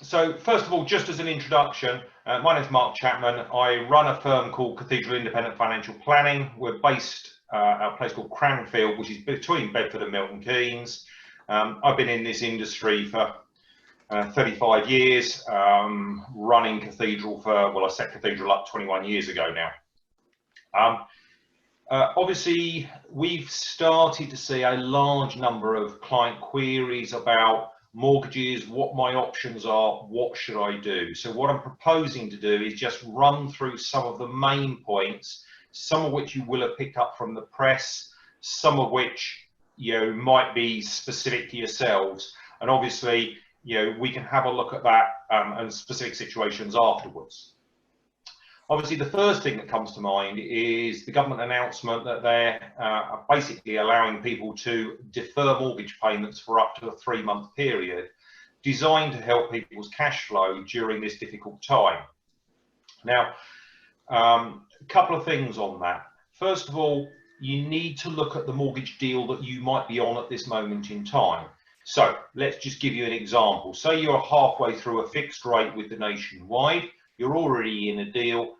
So first of all, just as an introduction, my name is Mark Chapman. I run a firm called Cathedral Independent Financial Planning. We're based at a place called Cranfield, which is between Bedford and Milton Keynes. I've been in this industry for 35 years, running Cathedral for, well, I set Cathedral up 21 years ago now. Obviously, we've started to see a large number of client queries about mortgages, what my options are, what should I do. So what I'm proposing to do is just run through some of the main points, some of which you will have picked up from the press, some of which might be specific to yourselves, and obviously we can have a look at that and specific situations afterwards. Obviously, the first thing that comes to mind is the government announcement that they're basically allowing people to defer mortgage payments for up to a 3-month period, designed to help people's cash flow during this difficult time. Now, a couple of things on that. First of all, you need to look at the mortgage deal that you might be on at this moment in time. So let's just give you an example. Say you're halfway through a fixed rate with the Nationwide, you're already in a deal,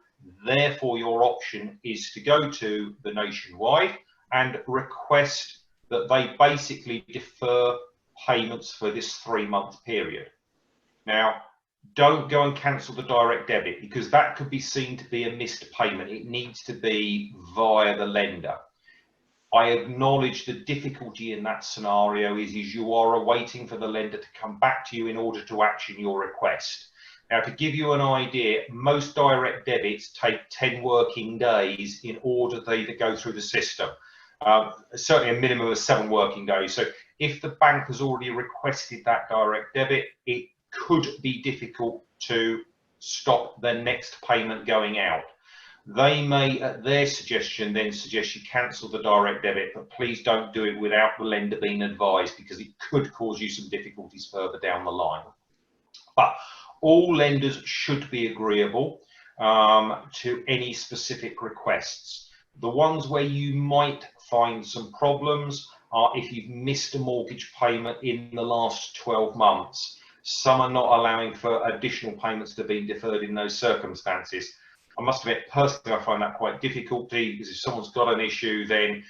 therefore your option is to go to the Nationwide and request that they basically defer payments for this 3-month period. Now, don't go and cancel the direct debit, because that could be seen to be a missed payment. It needs to be via the lender. I acknowledge the difficulty in that scenario is you are awaiting for the lender to come back to you in order to action your request. Now, to give you an idea, most direct debits take 10 working days in order to go through the system. Certainly a minimum of 7 working days. So if the bank has already requested that direct debit, it could be difficult to stop the next payment going out. They may, at their suggestion, then suggest you cancel the direct debit, but please don't do it without the lender being advised, because it could cause you some difficulties further down the line. But all lenders should be agreeable to any specific requests. The ones where you might find some problems are if you've missed a mortgage payment in the last 12 months. Some are not allowing for additional payments to be deferred in those circumstances. I must admit, personally, I find that quite difficult, because if someone's got an issue, then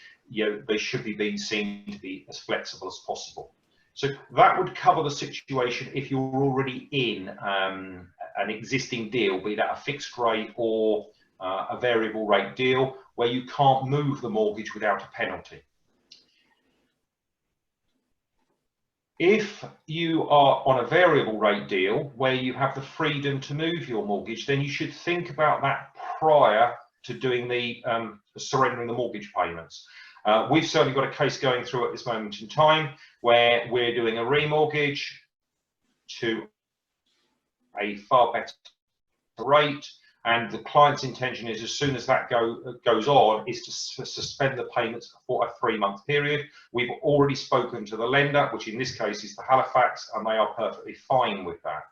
they should be being seen to be as flexible as possible. So that would cover the situation if you're already in an existing deal, be that a fixed rate or a variable rate deal, where you can't move the mortgage without a penalty. If you are on a variable rate deal where you have the freedom to move your mortgage, then you should think about that prior to doing the surrendering the mortgage payments. We've certainly got a case going through at this moment in time where we're doing a remortgage to a far better rate, and the client's intention is, as soon as that goes on, is to suspend the payments for a 3-month period. We've already spoken to the lender, which in this case is the Halifax, and they are perfectly fine with that.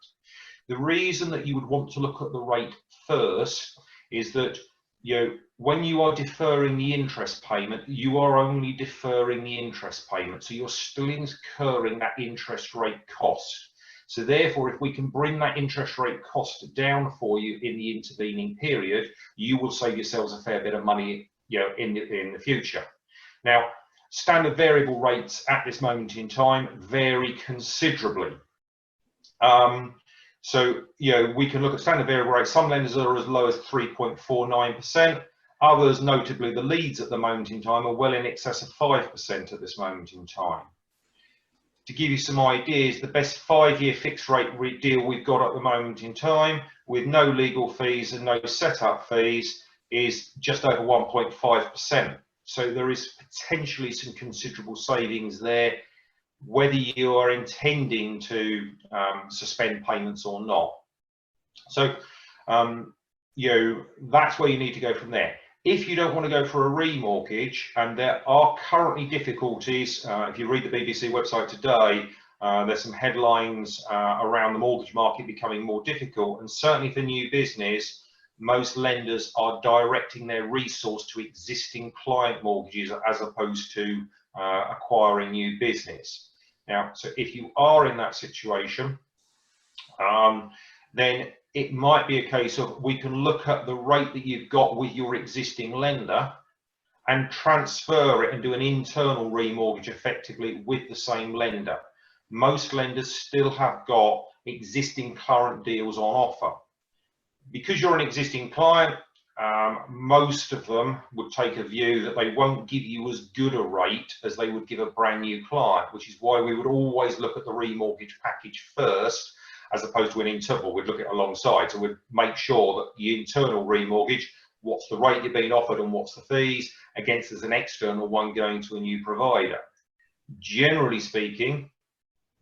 The reason that you would want to look at the rate first is that when you are deferring the interest payment, you are only deferring the interest payment, so you're still incurring that interest rate cost. So therefore, if we can bring that interest rate cost down for you in the intervening period, you will save yourselves a fair bit of money in the future. Now, standard variable rates at this moment in time vary considerably. So we can look at standard variable rates. Some lenders are as low as 3.49%. Others, notably the leads at the moment in time, are well in excess of 5% at this moment in time. To give you some ideas, the best 5-year fixed rate deal we've got at the moment in time, with no legal fees and no setup fees, is just over 1.5%. So there is potentially some considerable savings there, whether you are intending to suspend payments or not. So that's where you need to go from there. If you don't want to go for a remortgage, and there are currently difficulties, if you read the BBC website today, there's some headlines around the mortgage market becoming more difficult, and certainly for new business, most lenders are directing their resource to existing client mortgages as opposed to acquiring new business. Now, so if you are in that situation, then it might be a case of we can look at the rate that you've got with your existing lender and transfer it and do an internal remortgage effectively with the same lender. Most lenders still have got existing current deals on offer. Because you're an existing client, most of them would take a view that they won't give you as good a rate as they would give a brand new client, which is why we would always look at the remortgage package first, as opposed to an internal. We'd look at it alongside. So we'd make sure that the internal remortgage, what's the rate you're being offered and what's the fees, against as an external one going to a new provider. Generally speaking,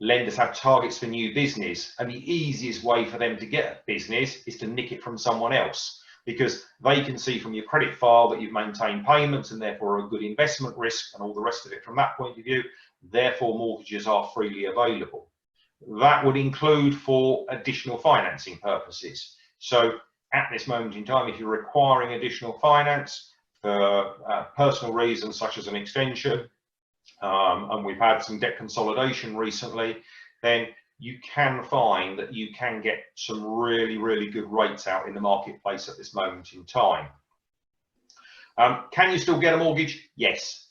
lenders have targets for new business, and the easiest way for them to get business is to nick it from someone else, because they can see from your credit file that you've maintained payments and therefore a good investment risk and all the rest of it from that point of view. Therefore, mortgages are freely available. That would include for additional financing purposes. So at this moment in time, if you're requiring additional finance for personal reasons such as an extension, and we've had some debt consolidation recently, then you can find that you can get some really, really good rates out in the marketplace at this moment in time. Can you still get a mortgage? Yes.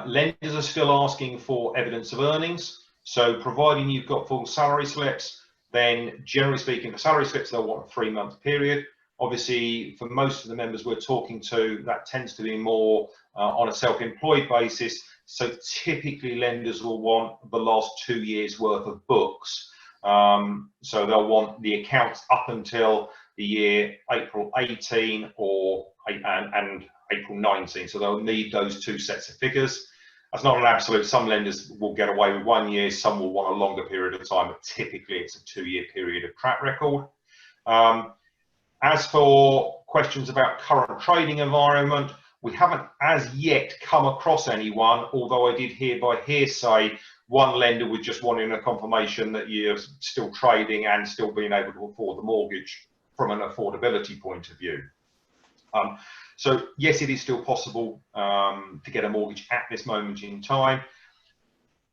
Lenders are still asking for evidence of earnings. So providing you've got full salary slips, then generally speaking, for salary slips, they'll want a 3-month period. Obviously, for most of the members we're talking to, that tends to be more on a self-employed basis. So typically lenders will want the last 2 years worth of books. So they'll want the accounts up until the year April 18 and April 19. So they'll need those 2 sets of figures. That's not an absolute. Some lenders will get away with 1 year, some will want a longer period of time, but typically it's a 2-year period of track record. As for questions about current trading environment, we haven't as yet come across anyone, although I did hear by hearsay one lender was just wanting a confirmation that you're still trading and still being able to afford the mortgage from an affordability point of view. So yes, it is still possible to get a mortgage at this moment in time,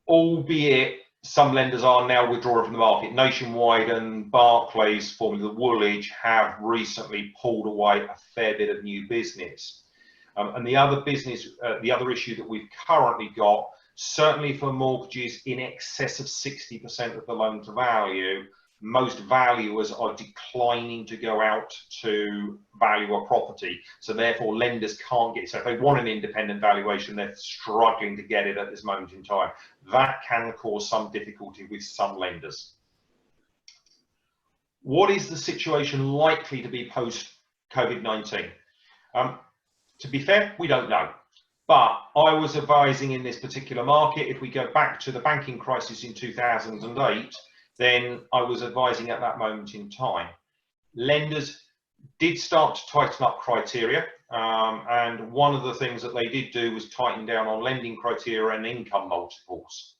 albeit some lenders are now withdrawing from the market. Nationwide and Barclays, formerly the Woolwich, have recently pulled away a fair bit of new business. And the other issue that we've currently got, certainly for mortgages in excess of 60% of the loan to value, most valuers are declining to go out to value a property. So therefore lenders can't get, so if they want an independent valuation, they're struggling to get it at this moment in time. That can cause some difficulty with some lenders. What is the situation likely to be post COVID-19? To be fair, we don't know. But I was advising in this particular market, if we go back to the banking crisis in 2008, then I was advising at that moment in time. Lenders did start to tighten up criteria, and one of the things that they did do was tighten down on lending criteria and income multiples.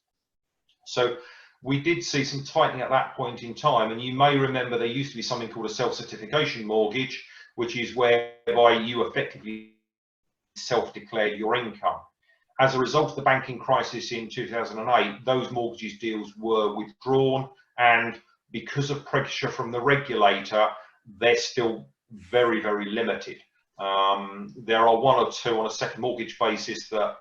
So we did see some tightening at that point in time, and you may remember there used to be something called a self-certification mortgage, which is whereby you effectively self-declared your income. As a result of the banking crisis in 2008, those mortgages deals were withdrawn, and because of pressure from the regulator, they're still very, very limited. There are 1 or 2 on a second mortgage basis that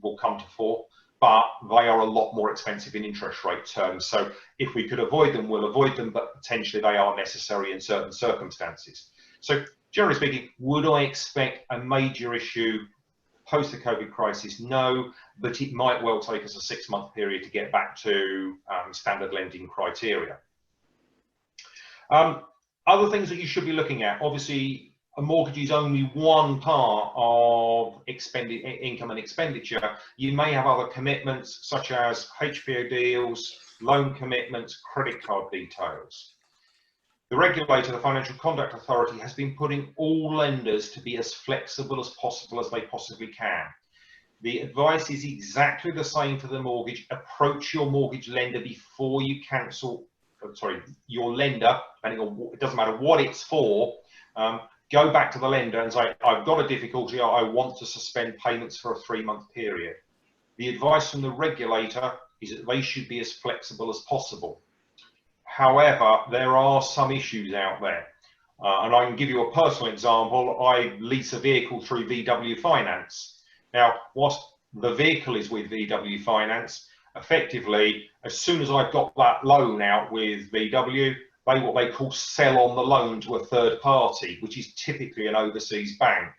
will come to fore, but they are a lot more expensive in interest rate terms. So if we could avoid them, we'll avoid them, but potentially they are necessary in certain circumstances. So generally speaking, would I expect a major issue post the COVID crisis? No, but it might well take us a 6-month period to get back to standard lending criteria. Other things that you should be looking at, obviously a mortgage is only one part of income and expenditure. You may have other commitments such as HPO deals, loan commitments, credit card details. The regulator, the Financial Conduct Authority, has been putting all lenders to be as flexible as possible as they possibly can. The advice is exactly the same for the mortgage. Approach your mortgage lender before you cancel, your lender, depending on, it doesn't matter what it's for, go back to the lender and say, I've got a difficulty, I want to suspend payments for a 3-month period. The advice from the regulator is that they should be as flexible as possible. However, there are some issues out there. And I can give you a personal example. I lease a vehicle through VW Finance. Now, whilst the vehicle is with VW Finance, effectively, as soon as I've got that loan out with VW, what they call sell on the loan to a third party, which is typically an overseas bank.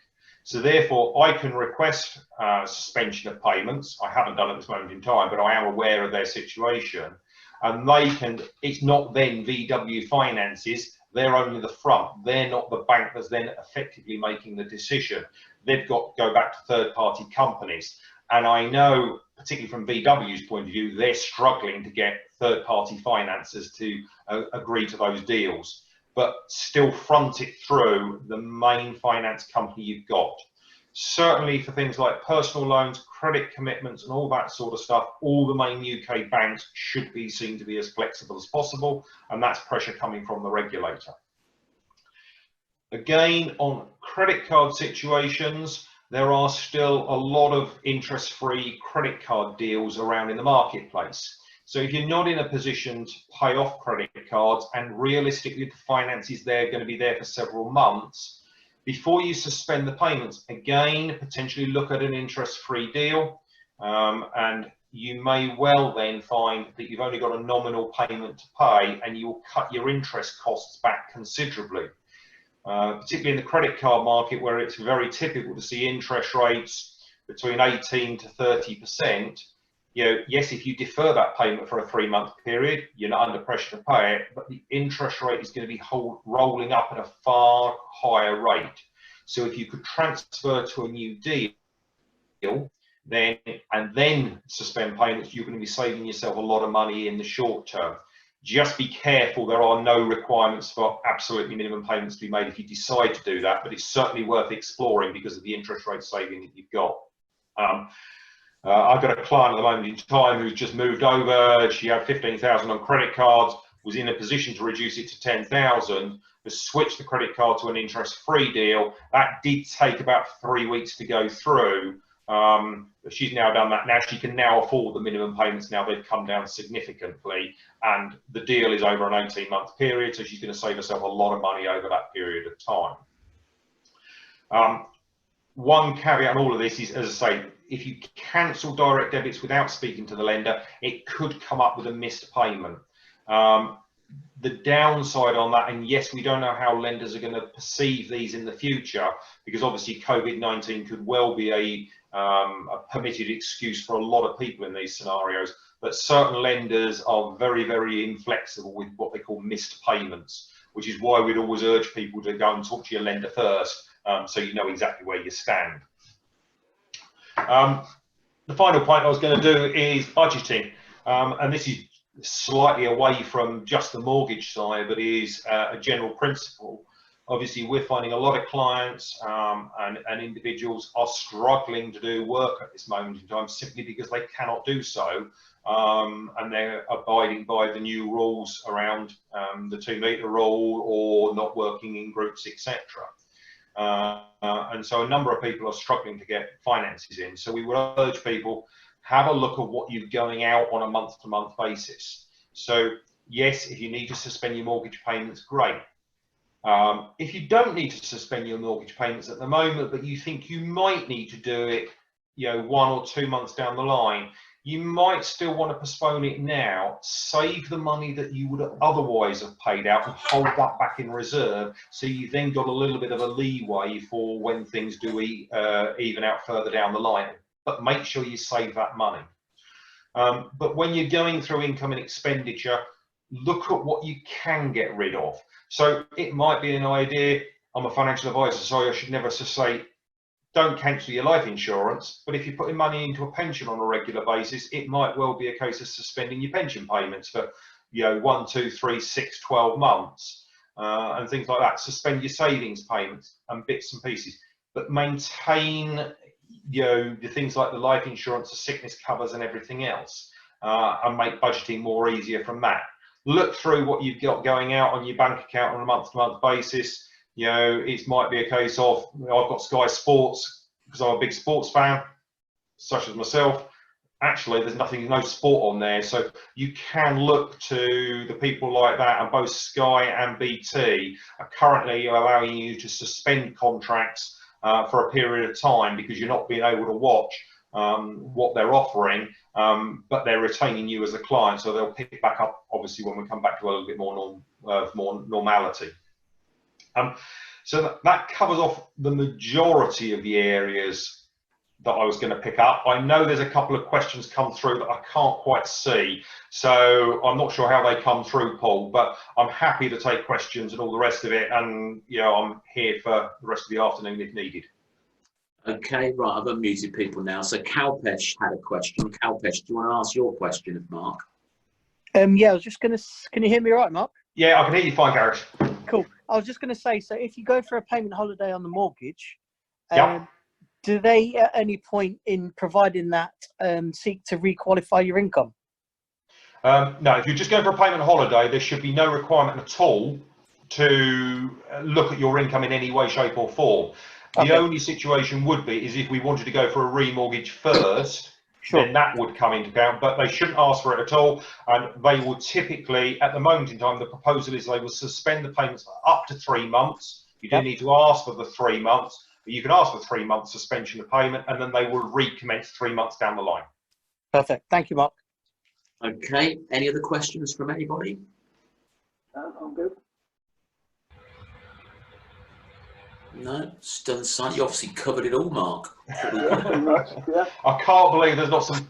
So therefore, I can request suspension of payments. I haven't done it at this moment in time, but I am aware of their situation. And they can, it's not then VW Finance's, they're only the front. They're not the bank that's then effectively making the decision. They've got to go back to third-party companies. And I know, particularly from VW's point of view, they're struggling to get third-party financiers to agree to those deals, but still front it through the main finance company you've got. Certainly for things like personal loans, credit commitments and all that sort of stuff, all the main UK banks should be seen to be as flexible as possible, and that's pressure coming from the regulator. Again, on credit card situations, there are still a lot of interest-free credit card deals around in the marketplace. So if you're not in a position to pay off credit cards, and realistically the finance is there, going to be there for several months, before you suspend the payments, again, potentially look at an interest-free deal, and you may well then find that you've only got a nominal payment to pay, and you'll cut your interest costs back considerably. Particularly in the credit card market, where it's very typical to see interest rates between 18 to 30%. You know, yes, if you defer that payment for a 3-month period, you're not under pressure to pay it, but the interest rate is going to be rolling up at a far higher rate. So if you could transfer to a new deal, then suspend payments, you're going to be saving yourself a lot of money in the short term. Just be careful, there are no requirements for absolutely minimum payments to be made if you decide to do that, but it's certainly worth exploring because of the interest rate saving that you've got. I've got a client at the moment in time who's just moved over. She had 15,000 on credit cards, was in a position to reduce it to 10,000, has switched the credit card to an interest-free deal. That did take about 3 weeks to go through. But she's now done that. Now she can now afford the minimum payments. Now they've come down significantly, and the deal is over an 18-month period, so she's going to save herself a lot of money over that period of time. One caveat on all of this is, as I say, if you cancel direct debits without speaking to the lender, it could come up with a missed payment. The downside on that, and yes, we don't know how lenders are going to perceive these in the future, because obviously COVID-19 could well be a permitted excuse for a lot of people in these scenarios, but certain lenders are very, very inflexible with what they call missed payments, which is why we'd always urge people to go and talk to your lender first, so you know exactly where you stand. The final point I was going to do is budgeting, and this is slightly away from just the mortgage side, but is a general principle. Obviously, we're finding a lot of clients and individuals are struggling to do work at this moment in time simply because they cannot do so, and they're abiding by the new rules around the 2-metre rule or not working in groups, etc. And so a number of people are struggling to get finances in. So we would urge people, have a look at what you're going out on a month-to-month basis. So yes, if you need to suspend your mortgage payments, great. If you don't need to suspend your mortgage payments at the moment, but you think you might need to do it, you know, 1 or 2 months down the line, you might still want to postpone it now, save the money that you would otherwise have paid out and hold that back in reserve, so you then got a little bit of a leeway for when things do even out further down the line. But make sure you save that money. But when you're going through income and expenditure, look at what you can get rid of. So it might be an idea, I'm a financial advisor, so I should never say, don't cancel your life insurance, but if you're putting money into a pension on a regular basis, it might well be a case of suspending your pension payments for, you know, 1, 2, 3, 6, 12 months, and things like that. Suspend your savings payments and bits and pieces, but maintain, you know, the things like the life insurance, the sickness covers and everything else, and make budgeting more easier from that. Look through what you've got going out on your bank account on a month-to-month basis. You know, it might be a case of, you know, I've got Sky Sports because I'm a big sports fan, such as myself, actually there's no sport on there. So you can look to the people like that, and both Sky and BT are currently allowing you to suspend contracts for a period of time because you're not being able to watch what they're offering, but they're retaining you as a client, so they'll pick back up obviously when we come back to a little bit more normality. So that covers off the majority of the areas that I was going to pick up. I know there's a couple of questions come through that I can't quite see, so I'm not sure how they come through, Paul, but I'm happy to take questions and all the rest of it, and I'm here for the rest of the afternoon if needed. Okay, right, I've unmuted people now. So Kalpesh had a question. Kalpesh, do you want to ask your question of Mark? Yeah, I was just going to, can you hear me all right, Mark? Yeah, I can hear you fine, Gareth. Cool. I was just going to say, so if you go for a payment holiday on the mortgage, Yeah. do they at any point in providing that seek to requalify your income? No, if you're just going for a payment holiday, there should be no requirement at all to look at your income in any way, shape or form. The only situation would be is if we wanted to go for a remortgage first, then that would come into account, but they shouldn't ask for it at all. And they will typically, at the moment in time, the proposal is they will suspend the payments for up to 3 months. You don't need to ask for the 3 months, but you can ask for 3 months suspension of payment, and then they will recommence 3 months down the line. Perfect. Thank you, Mark. Okay, any other questions from anybody? I'm good. No, still silent. You obviously covered it all, Mark. I can't believe there's not some,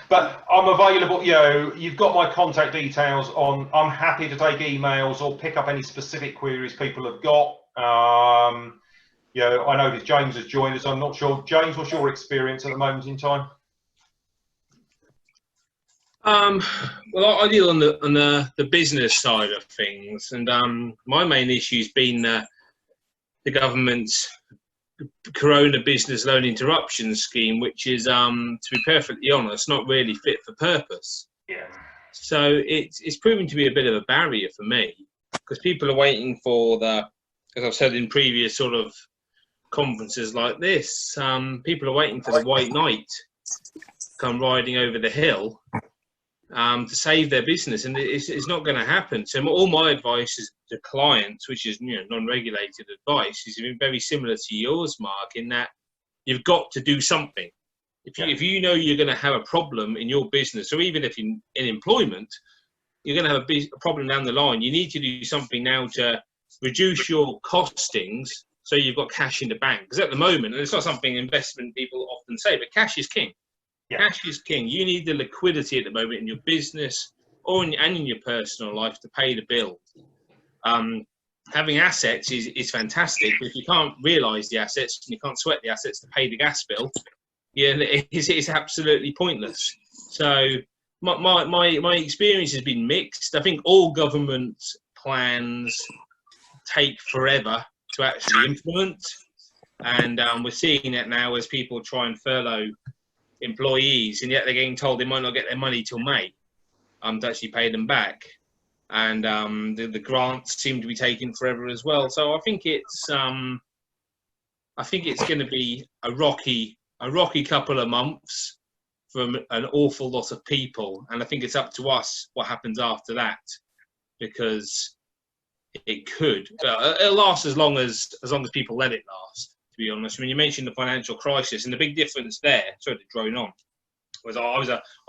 but I'm available. You've got my contact details on. I'm happy to take emails or pick up any specific queries people have got. I know that James has joined us. I'm not sure. James, what's your experience at the moment in time? Well, I deal on the business side of things, and my main issue has been the government's Corona Business Loan Interruption Scheme, which is, to be perfectly honest, not really fit for purpose. Yeah. So it's proving to be a bit of a barrier for me, because people are waiting for as I've said in previous sort of conferences like this, people are waiting for the white knight to come riding over the hill to save their business, and it's not going to happen. So all my advice is to clients, which is non-regulated advice, is very similar to yours, Mark, in that you've got to do something. If you know you're going to have a problem in your business, or even if in employment, you're going to have a problem down the line, you need to do something now to reduce your costings so you've got cash in the bank. Because at the moment, and it's not something investment people often say, but cash is king. Yeah. Cash is king. You need the liquidity at the moment in your business and in your personal life to pay the bill. Having assets is fantastic, but if you can't realise the assets and you can't sweat the assets to pay the gas bill, it's absolutely pointless. So my experience has been mixed. I think all government plans take forever to actually implement, and we're seeing it now as people try and furlough employees, and yet they're getting told they might not get their money till May to actually pay them back, and the grants seem to be taking forever as well. So I think it's going to be a rocky couple of months from an awful lot of people, and I think it's up to us what happens after that, because it'll last as long as people let it last. To be honest, when you mentioned the financial crisis, and the big difference there, sorry to drone on, was I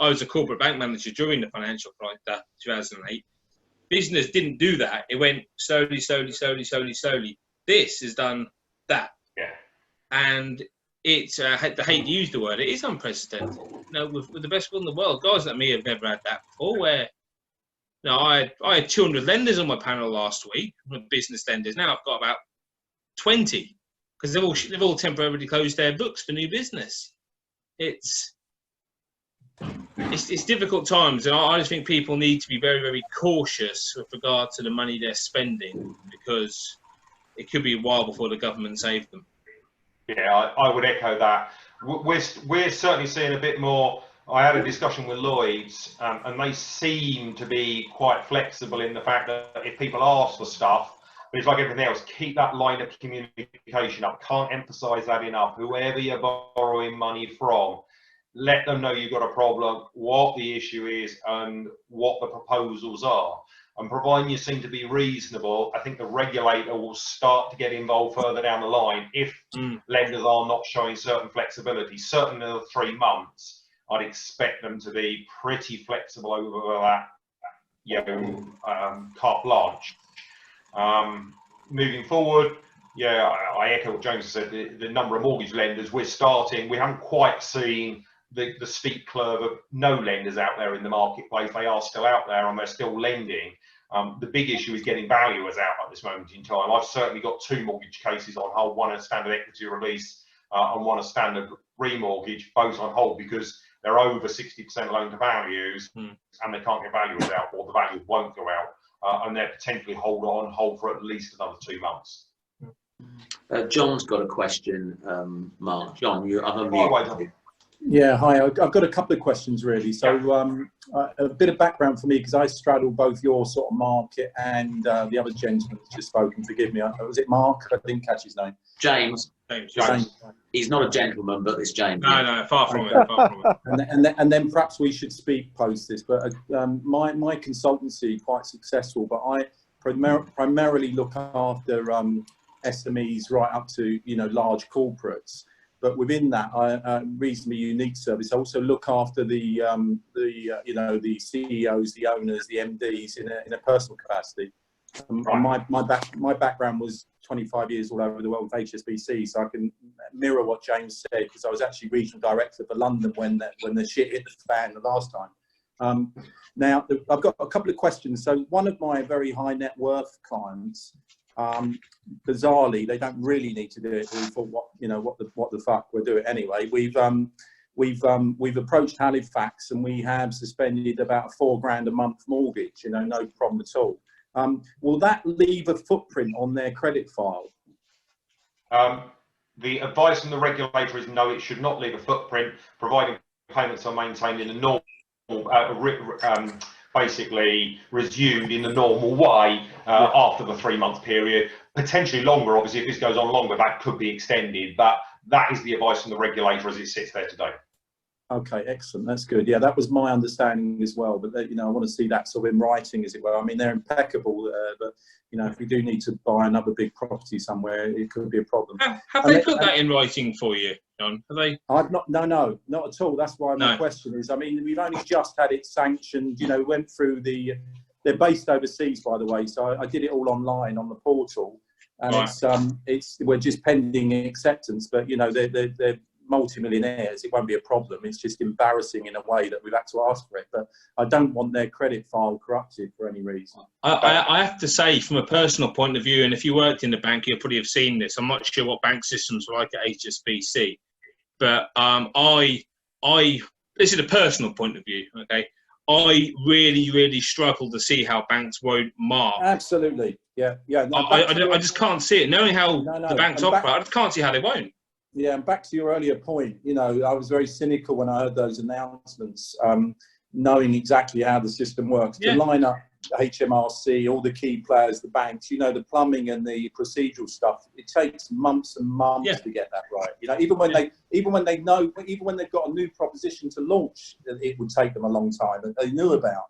was a corporate bank manager during the financial crisis, 2008. Business didn't do that. It went slowly. This has done that. Yeah. And it's, I hate to use the word, it is unprecedented. With the best will in the world, guys like me have never had that before, where I had 200 lenders on my panel last week, business lenders. Now I've got about 20. Because they've all temporarily closed their books for new business. It's difficult times, and I just think people need to be very, very cautious with regard to the money they're spending, because it could be a while before the government saves them. Yeah, I would echo that. We're certainly seeing a bit more. I had a discussion with Lloyds, and they seem to be quite flexible in the fact that if people ask for stuff, but it's like everything else, keep that line of communication up. Can't emphasize that enough. Whoever you're borrowing money from, let them know you've got a problem, what the issue is, and what the proposals are. And providing you seem to be reasonable, I think the regulator will start to get involved further down the line if lenders are not showing certain flexibility. Certainly in the 3 months, I'd expect them to be pretty flexible over that, carte blanche. Moving forward, I echo what James said. The number of mortgage lenders we haven't quite seen the steep curve of no lenders out there in the marketplace. They are still out there and they're still lending. The big issue is getting valuers out at this moment in time. I've certainly got 2 mortgage cases on hold, one a standard equity release and one a standard remortgage, both on hold because they're over 60% loan to values and they can't get valuers out, or the values won't go out, and they're potentially on hold for at least another 2 months. John's got a question, Mark. John, you're unmuted. Yeah, hi. I've got a couple of questions really. So a bit of background for me, because I straddle both your sort of market and the other gentleman that's just spoken. Forgive me. Was it Mark? I didn't catch his name. James. He's not a gentleman, but it's James. No, far from it. And then perhaps we should speak post this. But my consultancy, quite successful, but I primarily look after SMEs right up to large corporates. But within that, reasonably unique service. I also look after the CEOs, the owners, the MDs in a personal capacity. My background was 25 years all over the world with HSBC, so I can mirror what James said, because I was actually regional director for London when the shit hit the fan the last time. Now I've got a couple of questions. So one of my very high net worth clients, bizarrely, they don't really need to do it. We thought, what the fuck, we'll do it anyway. We've approached Halifax and we have suspended about a £4,000 a month mortgage. No problem at all. Will that leave a footprint on their credit file? The advice from the regulator is no, it should not leave a footprint, providing payments are maintained in a normal, basically resumed in the normal way after the 3-month period. Potentially longer, obviously, if this goes on longer, that could be extended, but that is the advice from the regulator as it sits there today. Okay, excellent. That's good. Yeah, that was my understanding as well. But I want to see that sort of in writing, as it were. I mean, they're impeccable, but if we do need to buy another big property somewhere, it could be a problem. Have they put that in writing for you, John? Have they? I've not. No, not at all. That's why my question is. I mean, we've only just had it sanctioned. Went through the. They're based overseas, by the way, so I did it all online on the portal, and we're just pending acceptance. But they're multi-millionaires. It won't be a problem. It's just embarrassing in a way that we've had to ask for it, but I don't want their credit file corrupted for any reason. I have to say, from a personal point of view, and if you worked in the bank, you'll probably have seen this. I'm not sure what bank systems were like at HSBC, but this is a personal point of view, okay? I really struggle to see how banks won't mark. Absolutely, yeah. I just can't see it. Knowing how the banks operate, I just can't see how they won't. Yeah, and back to your earlier point, I was very cynical when I heard those announcements, knowing exactly how the system works. To line up HMRC, all the key players, the banks, the plumbing and the procedural stuff, it takes months and months to get that right. Even when they've got a new proposition to launch, it would take them a long time that they knew about.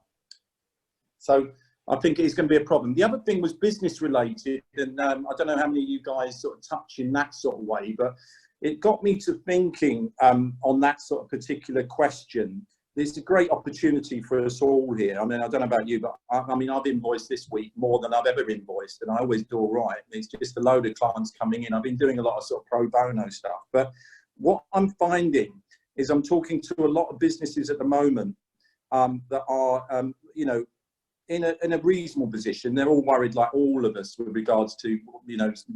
So I think it's going to be a problem. The other thing was business related, and I don't know how many of you guys sort of touch in that sort of way, but it got me to thinking on that sort of particular question. There's a great opportunity for us all here. I mean, I don't know about you, but I mean, I've invoiced this week more than I've ever invoiced, and I always do all right. It's just a load of clients coming in. I've been doing a lot of sort of pro bono stuff. But what I'm finding is I'm talking to a lot of businesses at the moment that are, in a reasonable position. They're all worried, like all of us, with regards to,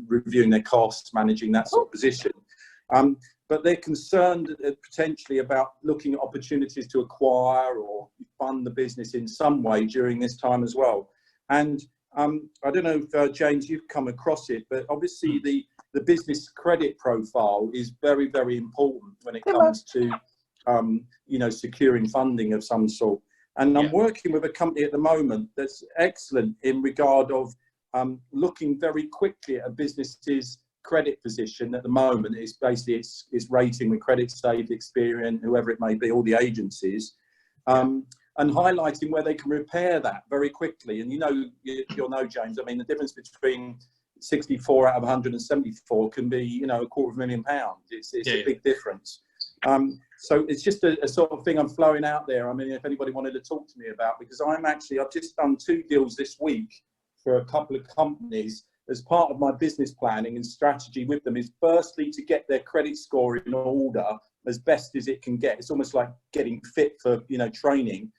reviewing their costs, managing that sort of position. But they're concerned potentially about looking at opportunities to acquire or fund the business in some way during this time as well. And I don't know if, James, you've come across it, but obviously the business credit profile is very, very important when it comes to, securing funding of some sort. And I'm working with a company at the moment that's excellent in regard of looking very quickly at a business's credit position at the moment is basically it's rating with Credit Safe, Experian, whoever it may be, all the agencies, and highlighting where they can repair that very quickly. And you'll know, James, I mean, the difference between 64 out of 174 can be, £250,000. It's a big difference. So it's just a sort of thing I'm flowing out there. I mean, if anybody wanted to talk to me about, because I've just done 2 deals this week for a couple of companies as part of my business planning and strategy with them, is firstly to get their credit score in order as best as it can get. It's almost like getting fit for, training,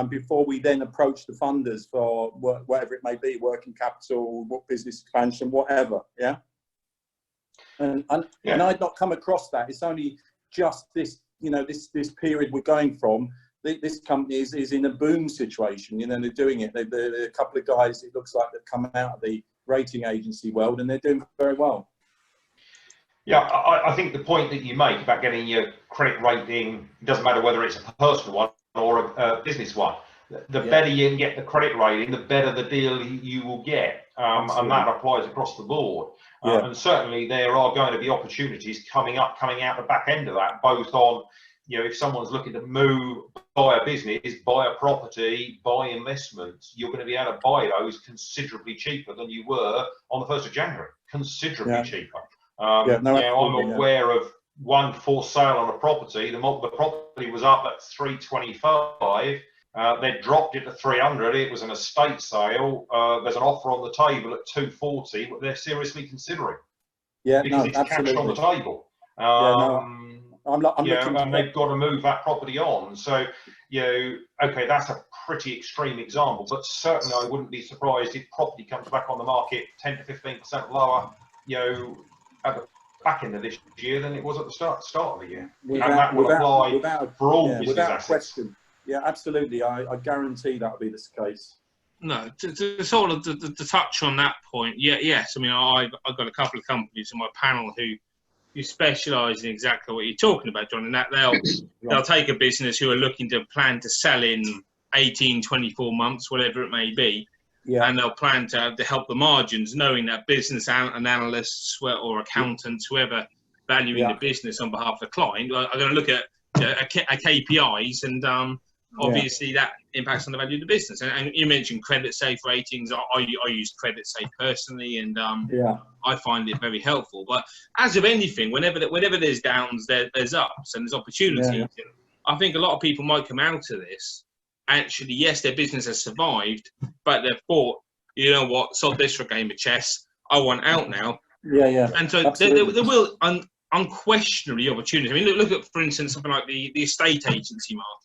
before we then approach the funders for whatever it may be, working capital, business expansion, whatever. Yeah. And I'd not come across that. It's only just this, this period we're going from. This company is in a boom situation. They're doing it. They're a couple of guys, it looks like, they've come out of the rating agency world, and they're doing very well. Yeah, I think the point that you make about getting your credit rating, it doesn't matter whether it's a personal one or a business one. The better you can get the credit rating, the better the deal you will get. And that applies across the board. And certainly there are going to be opportunities coming out the back end of that, both on, if someone's looking to move, buy a business, buy a property, buy investments, you're going to be able to buy those considerably cheaper than you were on the 1st of January, considerably cheaper. I'm aware of one for sale on a property. The property was up at 325. They dropped it to 300. It was an estate sale. There's an offer on the table at 240, but they're seriously considering. Because it's cash on the table. I'm looking, and they've got to move that property on. So, okay, that's a pretty extreme example, but certainly I wouldn't be surprised if property comes back on the market 10 to 15% lower, at the back end of this year than it was at the start of the year. And that will apply for all business assets. Question. Yeah, absolutely. I guarantee that'll be the case. No, to sort of to touch on that point, yes. I mean, I've got a couple of companies in my panel who specialise in exactly what you're talking about, John, and that they'll take a business who are looking to plan to sell in 18, 24 months, whatever it may be, and they'll plan to help the margins, knowing that business analysts or accountants, whoever valuing the business on behalf of the client, are going to look at KPIs, and obviously that impacts on the value of the business. And you mentioned Credit Safe ratings. I use Credit Safe personally, and I find it very helpful. But as of anything, whenever there's downs, there's ups and there's opportunities. I think a lot of people might come out of this. Actually, yes, their business has survived, but they've thought, you know what, sod this for a game of chess. I want out now. And so there will unquestionably opportunities. I mean, look at, for instance, something like the estate agency market.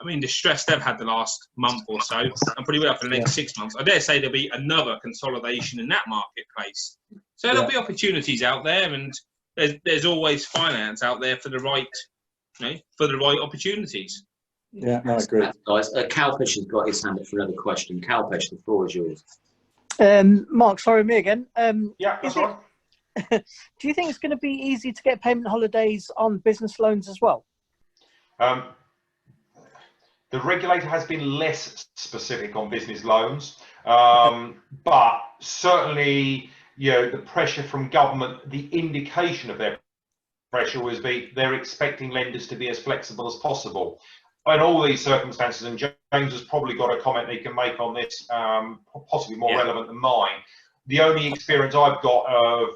I mean, the stress they've had the last month or so, and probably will have for the next 6 months. I dare say there'll be another consolidation in that marketplace. So there'll be opportunities out there, and there's always finance out there for the right opportunities. Yeah, no, I agree. Guys, Calpesh has got his hand up for another question. Calpesh, the floor is yours. Mark, sorry, me again. That's right. Do you think it's going to be easy to get payment holidays on business loans as well? The regulator has been less specific on business loans, but certainly, the pressure from government, the indication of their pressure was they're expecting lenders to be as flexible as possible. In all these circumstances, and James has probably got a comment he can make on this, possibly more relevant than mine. The only experience I've got of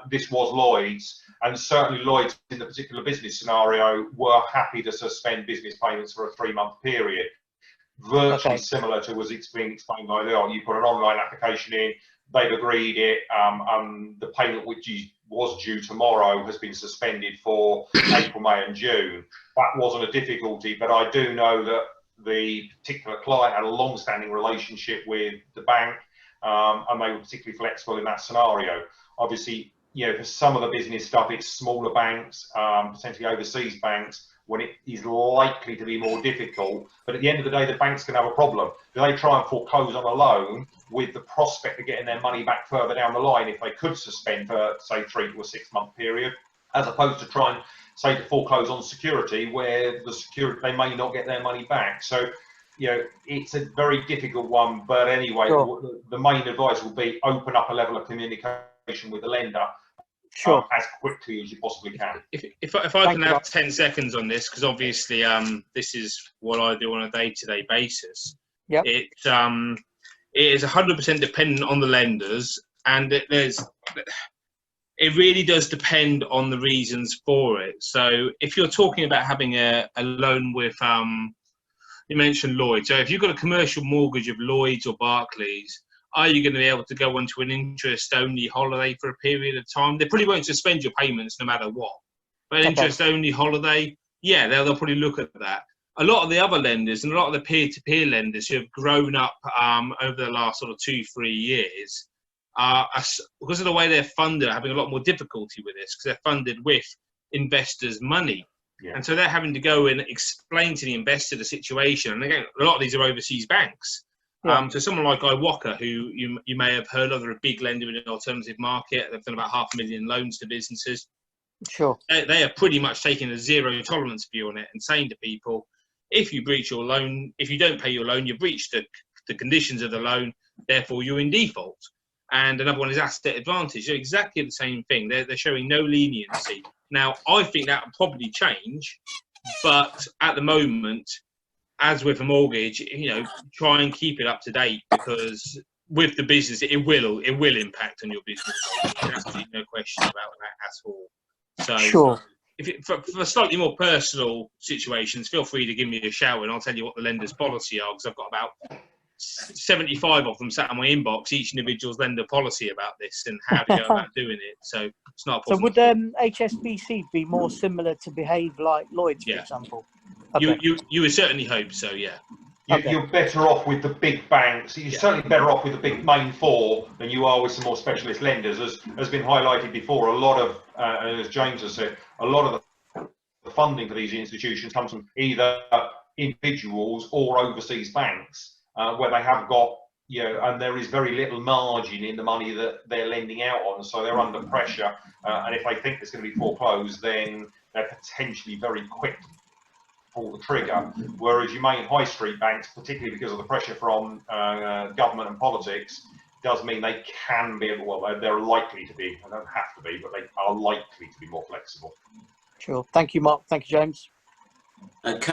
this was Lloyd's, and certainly Lloyd's in the particular business scenario were happy to suspend business payments for a 3-month period. Virtually similar to was being explained by Leon. You put an online application in, they've agreed it, and the payment which was due tomorrow has been suspended for April, May and June. That wasn't a difficulty, but I do know that the particular client had a long-standing relationship with the bank, and they were particularly flexible in that scenario. Obviously, for some of the business stuff, it's smaller banks, potentially overseas banks, when it is likely to be more difficult. But at the end of the day, the banks can have a problem. Do they try and foreclose on a loan with the prospect of getting their money back further down the line if they could suspend for, say, 3 to a 6 month period, as opposed to try and, say, to foreclose on security where the security, they may not get their money back. So, it's a very difficult one. But anyway, the main advice will be open up a level of communication with the lender Sure. as quickly as you possibly can. If I can have 10 seconds on this, because obviously this is what I do on a day-to-day basis. Yep. It is 100% dependent on the lenders, and it really does depend on the reasons for it. So if you're talking about having a loan with, you mentioned Lloyds. So if you've got a commercial mortgage of Lloyds or Barclays, are you going to be able to go onto an interest-only holiday for a period of time? They probably won't suspend your payments no matter what. But an interest-only holiday, yeah, they'll probably look at that. A lot of the other lenders and a lot of the peer-to-peer lenders who have grown up over the last sort of 2-3 years, because of the way they're funded, are having a lot more difficulty with this because they're funded with investors' money. Yeah. And so they're having to go and explain to the investor the situation. And again, a lot of these are overseas banks. Yeah. So someone like IWOCA, who you may have heard of, they're a big lender in the alternative market. They've done about 500,000 loans to businesses. Sure. They are pretty much taking a zero tolerance view on it and saying to people, if you breach your loan, if you don't pay your loan, you've breached the conditions of the loan, therefore you're in default. And another one is asset advantage. They're exactly the same thing. They're showing no leniency. Now, I think that will probably change, but at the moment, as with a mortgage, try and keep it up to date, because with the business, it will impact on your business. There's absolutely no question about that at all. So, sure. For slightly more personal situations, feel free to give me a shout and I'll tell you what the lender's policy are, because I've got about 75 of them sat in my inbox, each individual's lender policy about this and how to go about doing it. So it's not a problem. So would HSBC be more similar to behave like Lloyds, for example? Okay. You would certainly hope so, yeah. You're better off with the big banks. You're certainly better off with the big main four than you are with some more specialist lenders. As has been highlighted before, a lot of, and as James has said, a lot of the funding for these institutions comes from either individuals or overseas banks, where they have got, and there is very little margin in the money that they're lending out on, so they're under pressure. And if they think it's going to be foreclosed, then they're potentially very quick to pull the trigger. Whereas your main high street banks, particularly because of the pressure from government and politics, does mean they can be, well, they're likely to be, they don't have to be, but they are likely to be more flexible. Sure. Thank you, Mark. Thank you, James. Okay.